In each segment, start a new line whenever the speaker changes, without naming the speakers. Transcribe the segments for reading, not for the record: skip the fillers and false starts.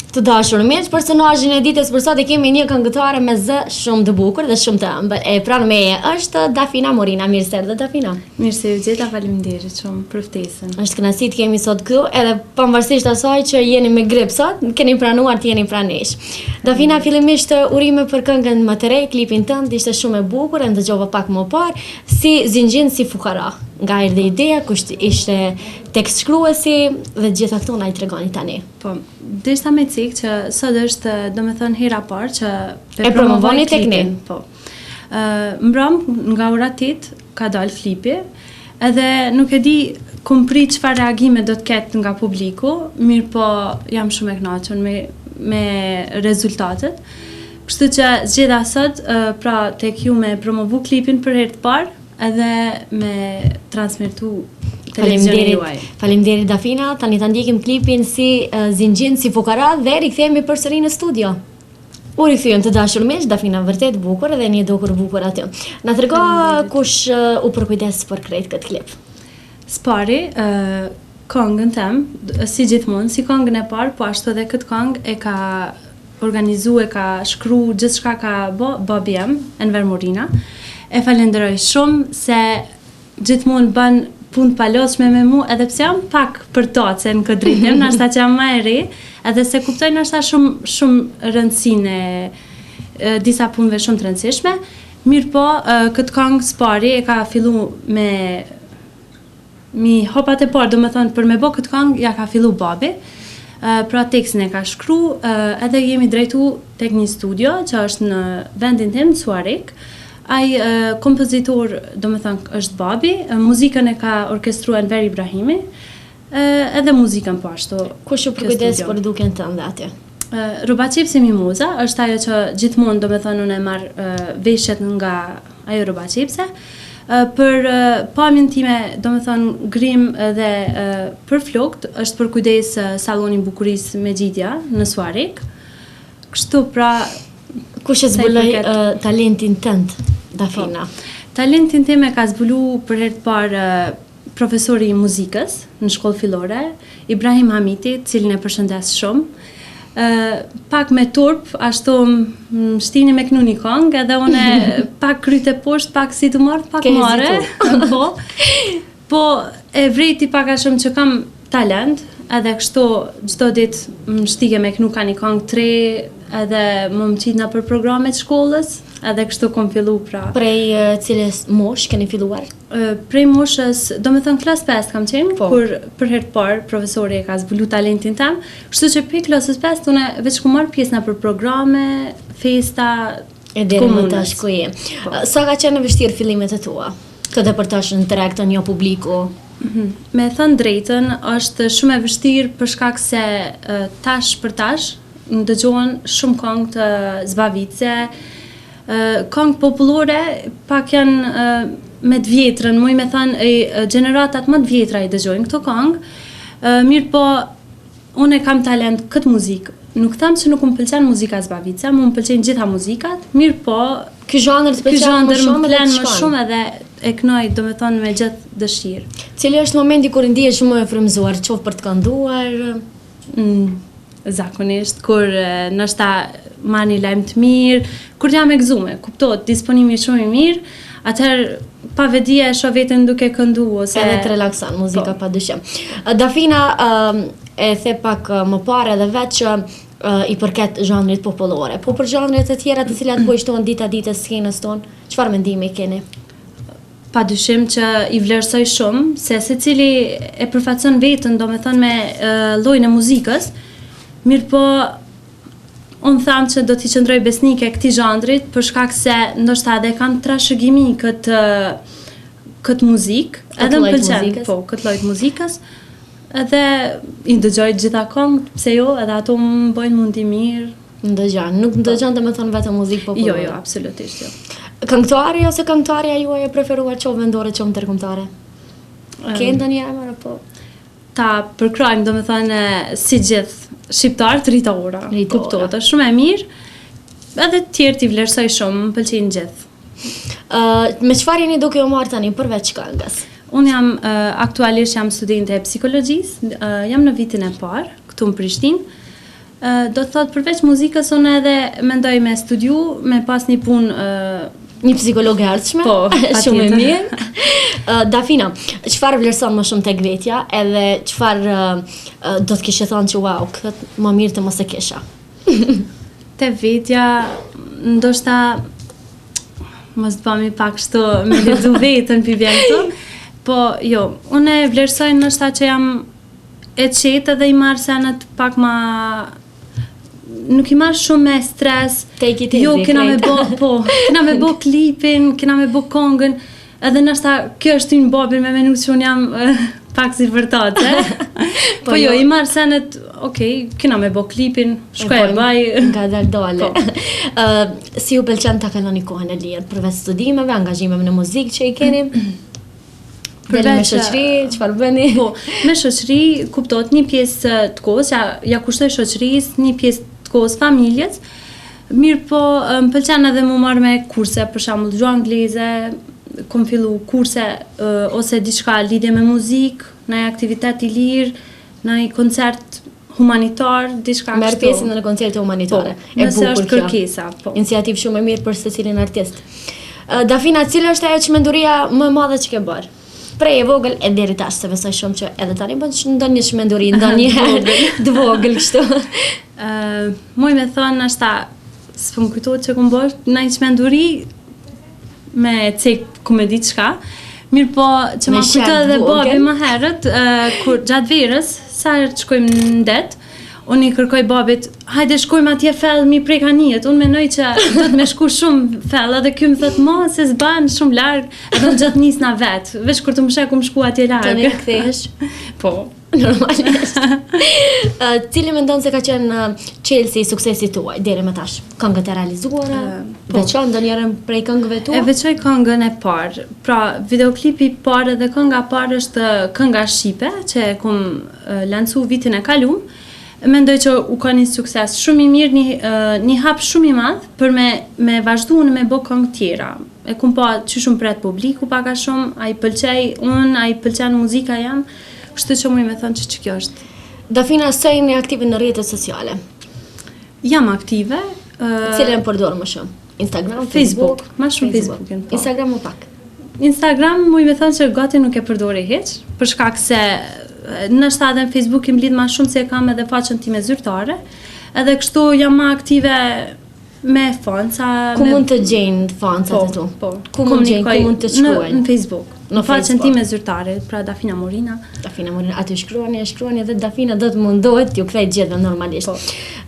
Të dashur miq, personazhin e ditës për sot e kemi një këngëtare me zë shumë të bukur dhe shumë të ëmbël. E pranë meje është Dafina Morina. Mirë se erdhe Dafina.
Mirë se u gjeta, faleminderit shumë për ftesën.
Është kënaqësi të kemi sot këtu, edhe pavarësisht asaj që jeni me grip sot, keni pranuar të jeni pranë nesh. Dafina, fillimisht urime për këngën më të re, klipin tënd ishte shumë e bukur, e ndëgjova pak më parë, si zinxhin si fukara. Nga erdhi ideja, kush ishte tekst shkruesi dhe gjitha këto na I tregoni tani.
Po, deshta me cik që sot është, domethënë hera parë që
e promovoni tek ne.
Po. Mbram nga ora 8 ka dalë klipi, edhe nuk e di kum prit çfarë reagime do të ketë nga publiku, mirë po jam shumë e kënaqur me rezultatet. Kështu që zgjeda sot pra tek ju me promovu klipin për herë të parë, edhe me transmetu televizionin juaj.
Faleminderit Dafina, tani ta ndjekim klipin si zinxhin si fukara dhe rikthehemi përsëri në studio. U rikthyem të dashur miq, Dafina vërtet bukur edhe një dukur bukur aty. Na trego kush u përkujdes për krejt këtë klip.
Spari, këngën tem, si gjithmonë, si këngën e parë, po ashtu edhe këtë këngë e ka organizu, e ka shkru, gjithçka ka babi jem, Enver Morina. E falenderoj shumë se gjithmonë bën punë palotshme me mu, edhe pse jam pak përtoce në këtë drejtim, nashta që jam më e re, edhe se kuptoj nashta shumë rëndësinë e disa punëve shumë të rëndësishme. Mirë po, këtë këngë Spari e ka fillu me mi hopat e parë, domethënë për me bë këtë këngë ja ka fillu babi. Pra tekstin e ka shkru, edhe jemi drejtu tek një studio që është në vendin tim, Suarik. Ai kompozitor, domethënë është babi, muzikën e ka orkestruar Enver Ibrahimi, edhe muzikën po ashtu.
Kush u përkujdes për duken tënde atje?
Rubaqipsi Mimoza është ajo që gjithmonë domethënë unë e marr veshjet nga ajo Rubaqipse. Për pamjen time, domethënë grim dhe për flokt është përkujdes salloni bukurisë Mexhidia në Suarik. Kështu pra
kush e zbuloi talentin tënd, Dafina?
Talentin tim e ka zbulu për herë të parë profesori I muzikës në shkollë fillore, Ibrahim Hamiti, cilin e përshëndes shumë. Pak me turp, ashtu më shtini me knu një këngë, edhe une pak kryte poshtë, pak si të marrë, pak mare. Po e vrejti pak a shumë që kam talent, edhe kështu çdo ditë më shtike me knu ka një këngë 3, edhe më qitna për programet shkollës, edhe kështu kom fillu pra.
Prej cilës mosh keni filluar?
Prej moshës, do me thënë klas 5 kam qenë, kur për herë të parë profesori e ka zbulu talentin tem, kështu që për klasës 5 une veç ku marrë pjesëna për programe, festa,
e deri më tash ku je. Sa ka qenë vështirë fillimet e tua? Këtë për tash në treg të një publiku?
Me thënë drejtën, është shumë e vështirë për shkak se tash për tash, më dëgjohen shumë këngë të zbavitse, këngë popullore pak janë me të vjetrën, muj me thënë gjeneratat më të vjetra I dëgjojnë këto këngë, mirë po unë e kam talent këtë muzikë. Nuk tham që nuk më pëlqen muzika zbavitse, më pëlqen gjitha muzikat, mirë po
ky zhanër të pëlqen
më shumë edhe e kënoj, do me thonë me gjithë dëshirë.
Cili është momenti kur ndihesh më e frymëzuar, qoftë për të kënduar?
Zakonisht, kur nështë ma një lajmë të mirë, kur jam e gëzume, kuptot, disponimi shumë I mirë, atëherë pa vedia e shoh veten duke këndu ose
edhe të relakson muzika padyshim. Dafina e the pak më parë edhe vetë që I përket zhanrit popullore, po për zhanret e tjera të cilat bojshtohen dita ditës skenës tonë, çfarë mendimi keni?
Padyshim që I vlerësoj shumë, se secili e përfaqëson veten, domethënë me llojin e muzikës. Mirë po, unë thamë që do t'i qëndroj besnike këtij zhandrit, për shkak se ndoshta edhe kam trashëgimi këtë muzikë, edhe më pëlqen, po, këtë lloj të muzikës, edhe I ndëgjoj gjitha këngët, pse jo, edhe ato më bëjnë mundi mirë.
Nuk ndëgjon domethënë vetëm muzikë popullore.
Jo, absolutisht jo.
Këngëtari ose këngëtarja juaj e preferuar qoftë vendore, qoftë ndërkombëtare? Ke ndonjë emër apo?
Ta përkrajmë, domethënë si gjithë shqiptarët Rita Ora. Kuptohet, është shumë e mirë. Edhe të tjerë t'i vlerësoj shumë, më pëlqejnë gjithë.
Me çfarë jeni duke u marrë tani përveç këngës?
Unë jam aktualisht jam studente e psikologjisë, jam në vitin e parë këtu në Prishtinë. Do të thotë përveç muzikës unë edhe mendoj me studiu, me pas një punë
Një psikologe ardhshme,
po,
shumë e mirë. Dafina, çfarë vlerëson më shumë tek vetja, edhe çfarë do të kishe thënë që wow, këtë më mirë të mos e kisha?
Te vetja, ndoshta mos të bëmi pak kështu me lexu vetën pi vjen këtu. Po, jo, unë e vlerësoj ndoshta që jam e qetë dhe i marr senet pak ma nuk i marr shumë me stres.
Take it
jo,
easy,
kena me bo klipin, kena me bo kongën, edhe nështë kjo është ty në babin me menu që unë jam pak si vërtate. Po jo, i marr senet, okej, kena me bo klipin, shkoj e baj.
Nga dole. Si ju pëlqen ta kaloni kohën e lirë, përveç studimeve, angazhimeve në muzikë që i keni? Deli me shoqëri, çfarë bëni?
Po, me shoqëri kuptohet një pjesë të kohës, ja kushtoj shoqërisë, një pjesë të kohës familjes. Mirë po, më pëlqen edhe mu marrë me kurse, për shembull gjuhë angleze, kom fillu kurse ose diçka lidhje me muzikë, ndaj aktivitet i lirë, ndaj koncert humanitar, diçka kështu.
Merr pjesë në koncerte humanitare.
Po, nëse është kërkesa, po.
Iniciativë shumë e mirë për secilin artist. Dafina, cila është ajo çmenduria më e madhe që ke bërë? Prej e vogël e deri tash, se besoj shumë që edhe tani bën ndonjë çmenduri, ndonjëherë të vogël kështu.
Muj me thonë ashta, s'pëm kujtohet që kom bërë në një çmenduri me cek ku me di çka. Mirë po që ma kujtohet edhe babi më herët, kur gjatë verës, sa herë të shkojmë në det, unë i kërkoj babit, hajde shkojmë atje fell mi prej kanijet, unë menoj që do të me shku shumë fell, edhe kjo më thëtë, ma, se s'ban shumë largë, edhe unë gjatë njës na vetë, veç kur të më sheku më shku atje largë.
Të ne këthesh?
Po.
Normalisht. Cili mendon se ka qenë çelësi i suksesit tuaj deri më tash? Këngët e realizuara? Veçon ndonjëherë prej këngëve tua?
E veçoj këngën e parë. Pra, videoklipi i parë dhe kënga e parë është kënga Shqipe, që e kum lancu vitin e kalum. Mendoj që u ka një sukses shumë i mirë, një hap shumë i madh për me vazhdu në me bë këngë tjera. E kum pa që shumë pret publiku paka shumë, a i pëlqej unë, a i pëlqen muzika jam, kështu që mu i me thënë që kjo është.
Dafina, së jeni aktive në rrjetet sociale?
Jam aktive.
Cilën përdor më shumë? Instagram,
Facebook? Ma shumë Facebookin.
Instagram më pak?
Instagram mu i me thënë që gati nuk e përdori hiç, për shkak se nështë edhe në Facebook im lidh ma shumë se kam edhe faqen time zyrtare, edhe kështu jam ma aktive me fanca.
Ku mund të gjejnë fancat e tu?
Po,
ku mund të shkruajnë?
Në Facebook. Në faqen time zyrtare, pra Dafina Morina.
Dafina Morina, aty shkruani edhe Dafina do të mundohet t'ju kthej gjithë normalisht.
Po.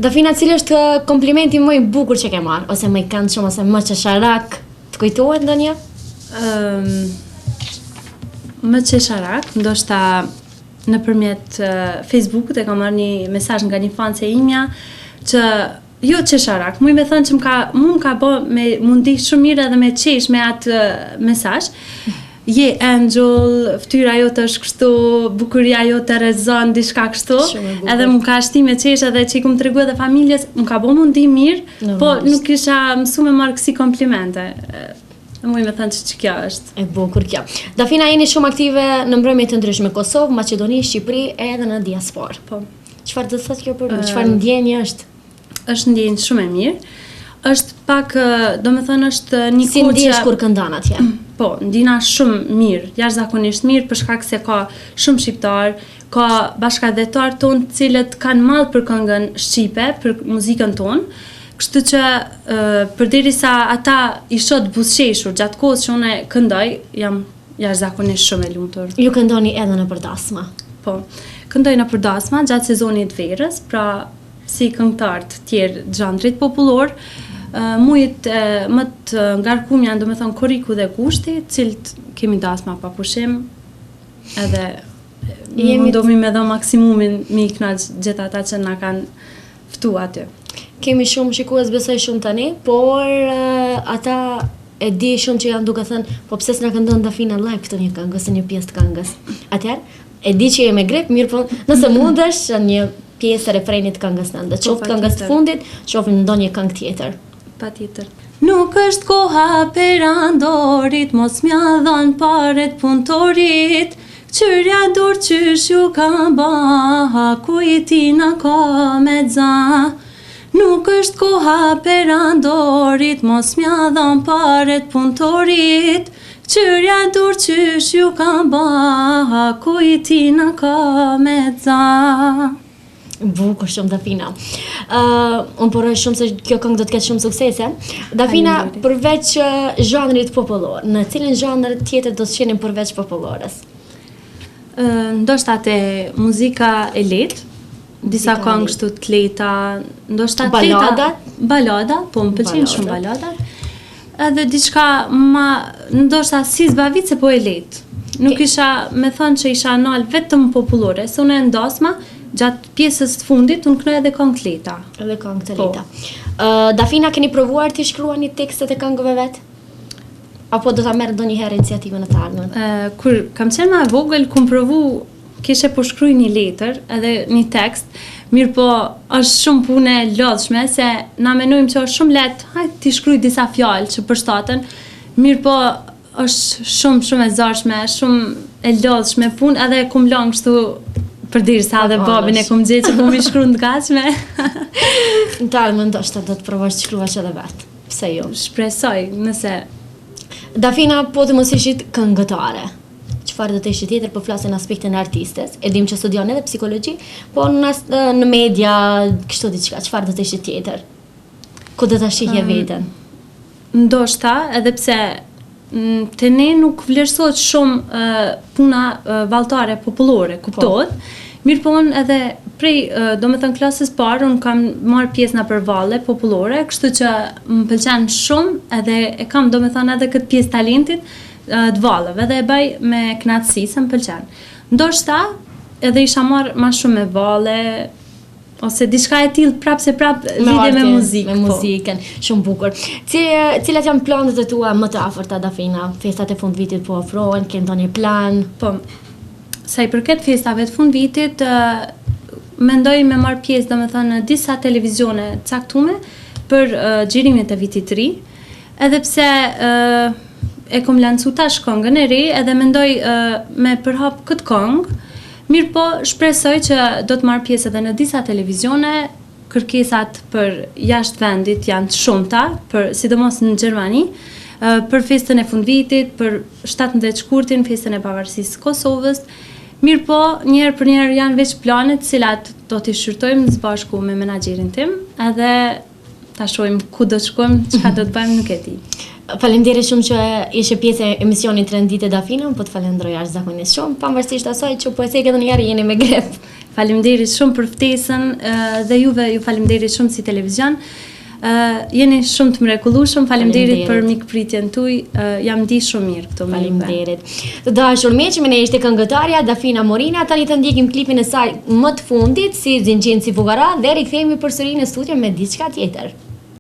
Dafina, cili është komplimenti më i bukur që ke marrë, ose më i këndshëm, ose më çesharak? Të kujtohet ndonjë?
Më çesharak, ndoshta nëpërmjet Facebookut e kam marrë një mesazh nga një fanse imja që jo çesharak, mu i me thënë që më ka bë me mundi shumë mirë edhe me qesh me atë mesazh. Je angel, fytyra jote është kështu, bukuria jote rezon diçka kështu. Edhe më ka shti me qesh edhe që i kum tregu edhe familjes, më ka bë mundi mirë, po nuk kisha mësu me marrë kësi komplimente. Mu i me thënë që kjo është.
E bukur kjo. Dafina, jeni shumë aktive në mbrëmje të ndryshme, Kosovë, Maqedoni, Shqipëri, edhe në diasporë.
Po.
Çfarë do të thotë kjo për ju? Çfarë ndjenjë është?
Është ndjenjë shumë e mirë. Është pak, do me thënë është një
si ndjesh kur këndon atje?
Po, ndina shumë mirë, jashtëzakonisht mirë, për shkak se ka shumë shqiptar, ka bashkëdhetar tonë cilët kanë mall për këngën shqipe, për muzikën tonë. Kështu që përderisa ata i shoh buzëqeshur gjatë kohës që unë këndoj, jam jashtëzakonisht shumë e lumtur.
Ju këndoni edhe në përdasma?
Po, këndoj në përdasma gjatë sezonit verës, pra si këngëtar të tjerë xhandrit popullor, mujt më të ngarkum janë, do me thonë, Koriku dhe Kushti, cilët kemi dasma pa pushim, edhe mundohemi me dho maksimumin mi knaq gjithë ata që na kanë ftu aty.
Kemi shumë shikues, besoj shumë tani, por ata e di shumë që janë duke thënë, po pse s'na këndon Dafina live këtë një këngë ose një pjesë të këngës. Atëherë, e di që je me grep, mirë po, nëse mundesh një pjesë e refrenit të këngës tënde, qoftë këngës të fundit, qoftë ndonjë këngë tjetër.
Patjetër. Nuk është koha perandorit, mos m'ja dhon paret punëtorit, Qyrja dur qysh ju ka ba, ku i tina ka me dza. Nuk është koha perandorit, mos mja dham paret punëtorit. Qyrja dur qysh ju ka ba, ku i tina ka me dza.
Bukur shumë Dafina. Unë poroj shumë se kjo këngë do të ketë shumë suksese. Dafina, përveç zhanrit popullor, në cilin zhanr tjetër do të qenim përveç popullores?
Ndoshta te muzika e lehtë, disa këngë kështu të lehta, ndoshta balada, po më pëlqejnë shumë baladat. Edhe diçka ndoshta si zbavice po e lehtë. Nuk isha me thënë që isha nal vetëm popullore, se unë e ndosma gjatë pjesës të fundit, unë kënoj edhe këngë të lehta.
Edhe këngë të lehta. Dafina, keni provuar të shkruani tekstet e këngëve vetë? Apo do ta merr ndonjëherë iniciativën e të ardhmen?
Kur kam qenë më e vogël, kum provu, kishe po shkruaj një letër, edhe një tekst, mirë po është shumë punë e lodhshme, se na menojmë që është shumë lehtë, hajde ti shkruaj disa fjalë që përshtaten, mirë po është shumë e zarshme, shumë e lodhshme punë, edhe kum lënë kështu përderisa edhe babin e kum gjetë që kum i shkruar të gatshme.
Në të ardhmen ndoshta do të provosh të shkruash edhe vetë. Pse jo?
Shpresoj, nëse
Dafina, po të mos ishit këngëtare, çfarë do të ishit tjetër, po flasin aspektin e artistes, e dim që studion edhe psikologji, po në media, kështu diçka, çfarë do të ishit tjetër? Ku do ta shihje veten?
Ndoshta, edhe pse te ne nuk vlerësohet shumë puna valltare popullore, kuptohet. Mirë po unë edhe prej, do me thënë klasës parë, unë kam marrë pjesë në përvalle popullore, kështu që më pëlqen shumë edhe e kam do me thënë edhe këtë pjesë talentit të vallëve dhe e baj me knatësi se më pëlqen. Ndoshta edhe isha marrë ma shumë me valle, ose diçka e tillë prapë se prapë lidhje me muzikë.
Me muzikën, shumë bukur. Cilat janë planet e tua më të afërta, Dafina? Festat e fundvitit po ofrohen, ke ndonjë plan?
Po, sa i përket festave të fundvitit, mendoj me marrë pjesë, domethënë, në disa televizione caktume për xhirimet e vitit të ri, edhe pse e kom lancu tash këngën e re, edhe mendoj me përhap këtë këngë. Mirë po, shpresoj që do të marrë pjesë edhe në disa televizione, kërkesat për jashtë vendit janë të shumta, sidomos në Gjermani, për festën e fundvitit, për 17 shkurtin, festën e pavarësisë Kosovës. Mirë po, njëherë për njëherë janë veç planet, cilat do t'i shqyrtojmë së bashku me menaxherin tim, edhe ta shohim ku do të shkojmë, çka do të bëjmë, nuk e di.
Faleminderit shumë që ishe pjesë e emisionit Trendite Dafina, po të falenderoj jashtëzakonisht shumë, pavarësisht asaj që po e thekë edhe njëherë jeni me grep.
Faleminderit shumë për ftesën dhe juve ju faleminderit shumë si televizion. Jeni shumë të mrekullueshëm, faleminderit për mikpritjen tuaj, jam ndi shumë mirë këtu me ju.
Faleminderit. Të dashur miq, me ne ishte këngëtarja Dafina Morina, tani të ndjekim klipin e saj më të fundit si Zinxhin si Fugara dhe rikthehemi përsëri në studio me diçka tjetër.